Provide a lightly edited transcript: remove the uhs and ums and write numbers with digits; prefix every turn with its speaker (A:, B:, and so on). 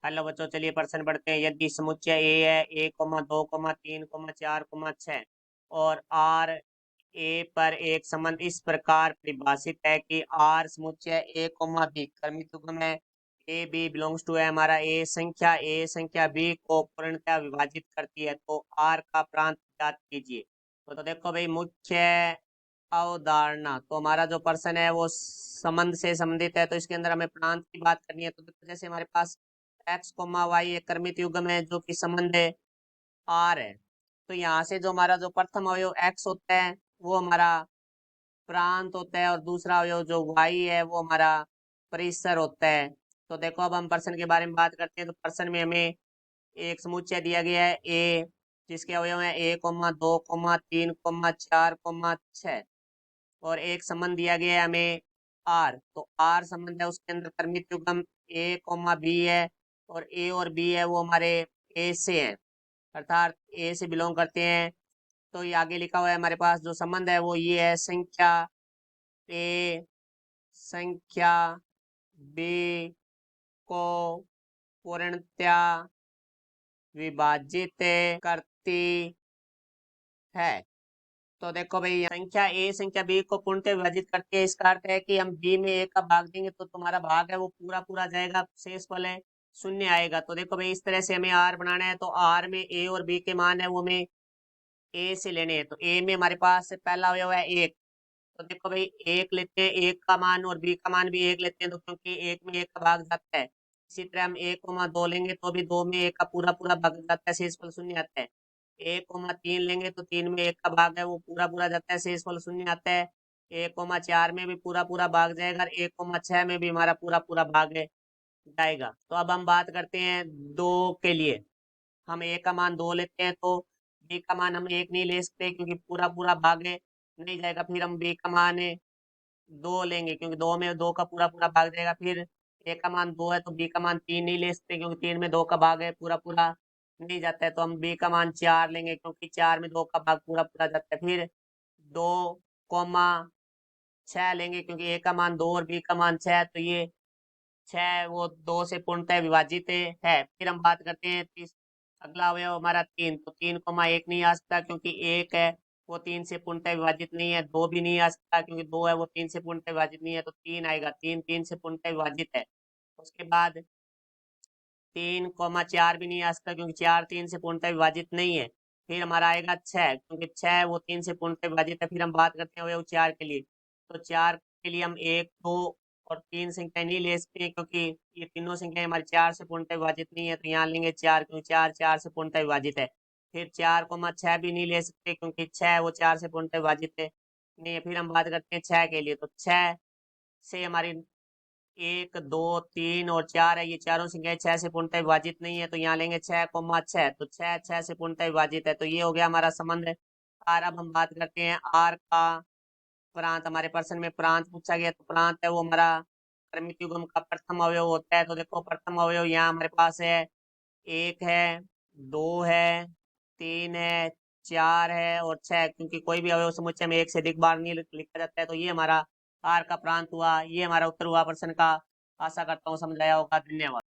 A: Hello बच्चों, चलिए प्रश्न पढ़ते हैं। यदि समुच्चय ए है 1,2,3,4,6 और आर ए पर एक संबंध इस प्रकार परिभाषित है कि आर समुच्चय ए कोमा बी क्रमिक युग्म है। ए बी बिलोंग्स टू है हमारा ए संख्या बी को पूर्णतः विभाजित करती है, तो आर का प्रांत ज्ञात कीजिए। तो देखो भाई, मुख्य अवधारणा तो हमारा जो प्रश्न है वो संबंध से संबंधित है, तो इसके अंदर हमें प्रांत की बात करनी है। तो देखो, जैसे हमारे पास एक्स कोमा वाई एक क्रमिक युग्म है जो कि संबंध है आर है, तो यहाँ से जो हमारा जो प्रथम अवयव एक्स होता है वो हमारा प्रांत होता है, और दूसरा अवयव जो वाई है वो हमारा परिसर होता है। तो देखो, अब हम प्रश्न के बारे में बात करते हैं। तो प्रश्न में हमें एक समुच्चय दिया गया है ए, जिसके अवयव है 1,2,3,4,6, और एक संबंध दिया गया है हमें आर। तो आर संबंध है, उसके अंदर क्रमिक युग्म बी है, और बी है वो हमारे ए से हैं, अर्थात ए से बिलोंग करते हैं। तो ये आगे लिखा हुआ है हमारे पास जो संबंध है वो ये है, संख्या ए संख्या बी को पूर्णतया विभाजित करती है। तो देखो भाई, संख्या ए संख्या बी को पूर्णतः विभाजित करती है, इसका अर्थ है कि हम बी में ए का भाग देंगे तो तुम्हारा भाग है वो पूरा पूरा जाएगा, शेष फल है शून्य आएगा। तो देखो भाई, इस तरह से हमें आर बनाना है। तो आर में ए और बी के मान है वो हमें ए से लेने हैं। तो ए में हमारे पास पहला अवयव है एक, तो देखो भाई एक लेते हैं, एक का मान, और बी का मान भी एक लेते हैं, तो क्योंकि एक में एक का भाग जाता है। इसी तरह हम एक कोमा दो लेंगे तो भी दो में एक का पूरा पूरा भाग जाता है, शेषफल शून्य आता है। एक कोमा तीन लेंगे तो तीन में एक का भाग है वो पूरा पूरा जाता है, शेषफल शून्य आता है। एक कोमा चार में भी पूरा पूरा भाग जाएगा, और एक कोमा छह में भी हमारा पूरा पूरा भाग है जाएगा। तो अब हम बात करते हैं दो के लिए। हम ए का मान दो लेते हैं, तो बी का मान हम एक नहीं ले सकते क्योंकि पूरा पूरा भाग है, नहीं जाएगा। फिर हम बी का मान है दो लेंगे क्योंकि दो में दो का पूरा पूरा भाग जाएगा। फिर ए का मान दो है तो बी का मान तीन नहीं ले सकते क्योंकि तीन में दो का भाग है, पूरा पूरा नहीं जाता है। तो हम बी का मान चार लेंगे क्योंकि चार में दो का भाग पूरा पूरा जाता है। फिर दो कोमा छह लेंगे क्योंकि ए का मान दो और बी का मान छह है, तो ये छह वो दो से पूर्णतः विभाजित है। फिर हम बात करते हैं अगला अवयव हमारा तीन। तो तीन कोमा एक नहीं आ सकता क्योंकि एक है वो तीन से पूर्णतः विभाजित नहीं है। दो भी नहीं आ सकता क्योंकि दो है वो तीन से पूर्णतः विभाजित नहीं है, तो तीन आएगा, तीन तीन से पूर्णतः विभाजित है। उसके बाद तीन कोमा चार भी नहीं आ सकता क्योंकि चार तीन से पूर्णतः विभाजित नहीं है। फिर हमारा आएगा छह, क्योंकि छह वो तीन से पूर्णतः विभाजित है। फिर हम बात करते हैं अवयव चार के लिए। तो चार के लिए हम एक दो और तीन संख्या नहीं ले सकते क्योंकि ये तीनों संख्याएं हमारी चार से पूर्णतः विभाजित नहीं है, तो यहाँ लेंगे चार क्योंकि चार चार से पूर्णतः विभाजित है। फिर चार कोमा छह भी नहीं ले सकते क्योंकि छह वो चार से पूर्णतः विभाजित है नहीं है। फिर हम बात करते हैं छह के लिए। तो छह से हमारी एक दो तीन और चार है, ये चारों संख्याएं छह से पूर्णतः विभाजित नहीं है, तो यहाँ लेंगे छह कोमा छह। तो छह छह से पूर्णतः विभाजित है, तो ये हो गया हमारा संबंध आर। अब हम बात करते हैं आर का प्रांत। हमारे प्रश्न में प्रांत पूछा गया, तो प्रांत है वो हमारा क्रमिक युग्म का प्रथम अवयव होता है। तो देखो, प्रथम अवयव यहाँ हमारे पास है एक है, दो है, तीन है, चार है और छह, क्योंकि कोई भी अवयव समुच्चय में एक से अधिक बार नहीं लिखा जाता है। तो ये हमारा आर का प्रांत हुआ, ये हमारा उत्तर हुआ प्रश्न का। आशा करता हूँ समझ आया होगा। धन्यवाद।